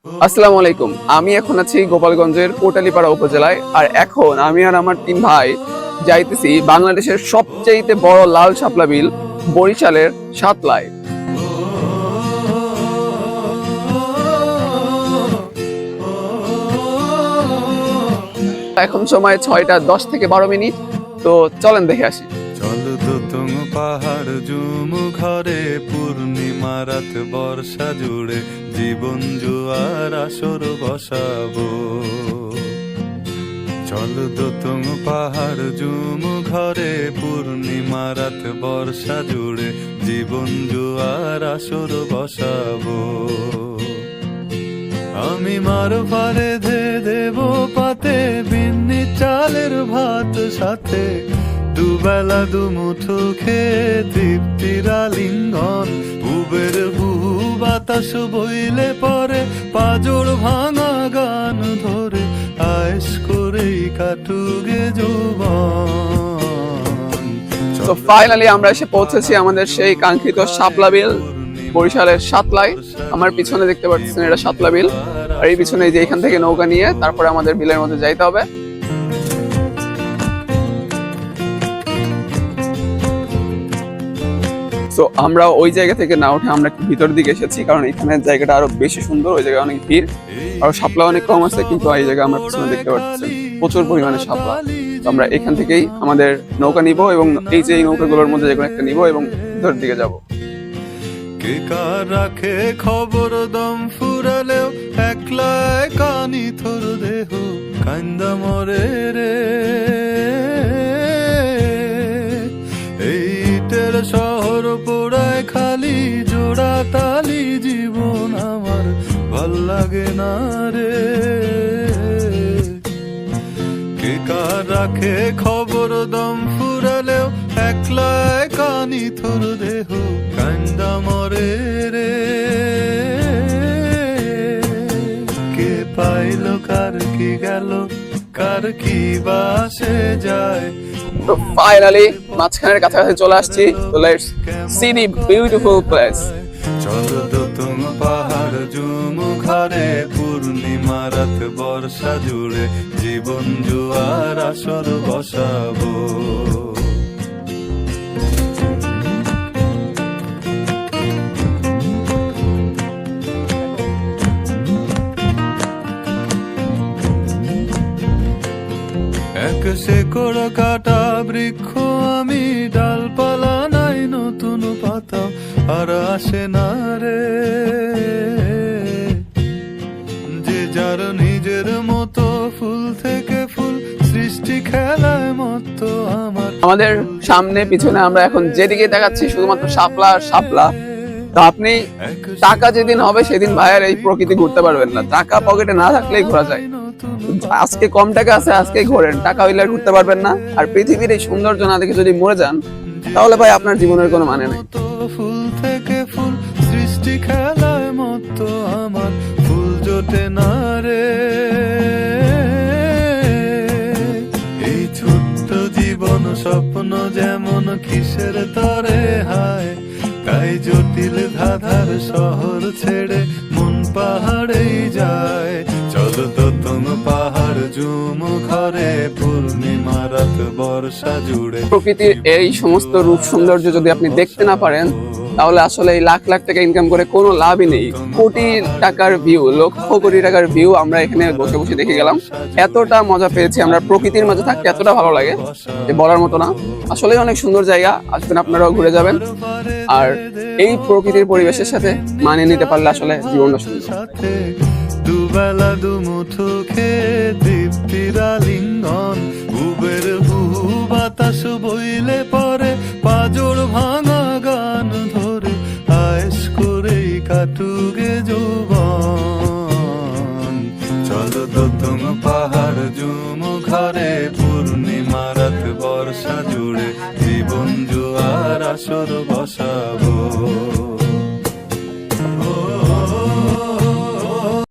আসসালামু আলাইকুম। আমি এখন আছি গোপালগঞ্জের কোটালীপাড়া উপজেলায়। আর এখন আমি আর আমার 3 ভাই যাইতেছি বাংলাদেশের সবচেয়ে বড় লাল শাপলা বিল বরিশালের সাতলায়। এখন সময় 6টা 10 থেকে 12 মিনিট। তো চলেন দেখে আসি। চল তো তুম পাহাড় জুম ঘরে পূর্ণিমা রাত বর্ষা জুড়ে জীবন জুয়ার আসর বসাবো। চল তো তুম পাহাড় জুম ঘরে পূর্ণিমা রাত বর্ষা জুড়ে জীবন জুয়ার আসর বসাবো। আমি মার পারে ধে দেব পাতে বিন্নি চালের ভাত সাথে দুবেলা দুমুঠো খেয়ে তৃপ্তির আলিঙ্গন। উবের বহু বাতাস বইলে পরে পাজর ভাঙা গান ধরে আয়েশ করেই কাটুগে যৌবন। তো ফাইনালি আমরা এসে পৌঁছেছি আমাদের সেই কাঙ্ক্ষিত শাপলা বিল বরিশালের সাতলায়। আমার পিছনে দেখতে পাচ্ছেন এটা সাতলা বিল, আর এই পিছনে যে এখান থেকে নৌকা নিয়ে তারপরে আমাদের বিলের মধ্যে যাইতে হবে। তো আমরা ওই জায়গা থেকে না উঠে আমরা একটু ভিতর দিকে এসেছি, কারণ এখানে জায়গাটা আরো বেশি সুন্দর। ওই জায়গায় অনেক ভিড়, আর শাপলা অনেক কম আছে, কিন্তু এই জায়গায় আমরা পিছনে দেখতে পাচ্ছি প্রচুর পরিমাণে শাপলা। তো আমরা এখান থেকেই আমাদের নৌকা নিব এবং এই যে নৌকাগুলোর মধ্যে যেকোনো একটা নিব এবং ভিতর দিকে যাব। কে কার রাখে খবর দম ফুরালেও একলা কানি থর দেহ কান্দা মরে রে। এইটের শহর পোড়ায় খালি জোড়া তালি জীবন আমার ভাল লাগে না রে। কে কার রাখে খবর দম ফুরালেও একলা কানি থর দেহ কান্দা মরে রে। কে পাইল কার কি গেল কার কি বাসে যায়। তো ফাইনালি মাঝখানের কাছাকাছি চলে আসছি। তো let's see the beautiful place. চল তো তুম পাহাড় জুম ঘরে পূর্ণিমা রাত বর্ষা জুড়ে জীবন জুয়ার আসর বসাবো। এক শেকড় কাটা বৃক্ষ আমি, ডালপালা নাই নতুন পাতা আর আসে না রে। যে যার নিজের মতো ফুল থেকে ফুল সৃষ্টি খেলায় মতো আমার। আমাদের সামনে পিছনে আমরা এখন যেদিকে দেখাচ্ছি শুধুমাত্র শাপলা আর শাপলা। তো আপনি টাকা যেদিন হবে সেদিন ভাইয়ের এই প্রকৃতি ঘুরতে পারবেন না। টাকা পকেটে না থাকলেই ঘোরা যায়। আজকে কম টাকা আছে, আজকে ঘোরেন, টাকা হইলে আর ঘুরতে পারবেন না। আর পৃথিবীর এই সৌন্দর্য না দেখে যদি মরে যান, তাহলে ভাই আপনার জীবনের কোনো মানে নেই। ফুল থেকে ফুল সৃষ্টি খেলায় মতো আমার ফুল জোটে না রে। এই ছোট্ট জীবন স্বপ্ন যেমন কিসের তরে হায়, তাই জটিল ধাঁধার শহর ছেড়ে মন পাহাড়েই যায়। চল তো তুম পাহাড় জুম ঘরে পূর্ণিমা রাত বর্ষা জুড়ে। প্রকৃতির এই সমস্ত রূপ সৌন্দর্য যদি আপনি দেখতে না পারেন, তাহলে আসলে এই লাখ লাখ টাকা ইনকাম করে কোনো লাভই নেই। কোটি টাকার ভিউ, লক্ষ কোটি টাকার ভিউ আমরা এখানে বসে বসে দেখে গেলাম। এতটা মজা পেয়েছি আমরা, প্রকৃতির মাঝে থাকতে এতটা ভালো লাগে যে বলার মতো না। আসলে অনেক সুন্দর জায়গা, আসবেন আপনারাও ঘুরে যাবেন। আর এই প্রকৃতির পরিবেশের সাথে মানিয়ে নিতে পারলে আসলে জীবনটা সুন্দর। দুবেলা দুমুঠো খেয়ে তৃপ্তির আলিঙ্গন। উবের বহু বাতাস বইলে পরে পাজর ভাঙা গান ধরে আয়েশ করেই কাটুগে যৌবন। চল তো তুম পাহাড় জুম ঘরে পূর্ণিমা রাত বর্ষা জুড়ে জীবন জুয়ার আসর বসাবো।